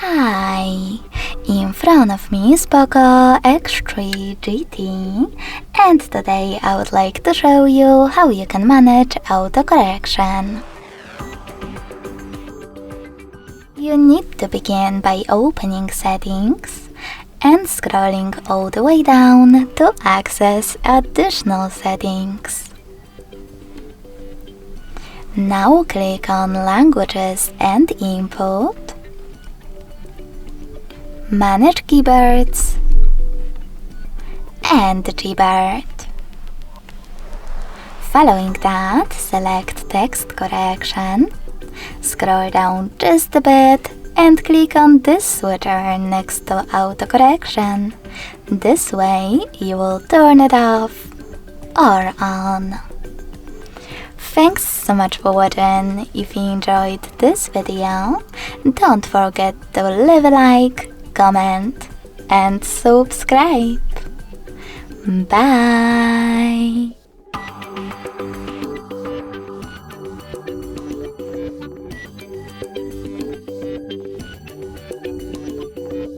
Hi, in front of me is Poco X3 GT, and today I would like to show you how you can manage autocorrection. You need to begin by opening Settings and scrolling all the way down to access additional settings. Now click on Languages and Input, Manage Keyboards and Gboard. Following that, select Text Correction, scroll down just a bit and click on this switcher next to autocorrection. This way you will turn it off or on. Thanks so much for watching. If you enjoyed this video, don't forget to leave a like, comment and subscribe. Bye!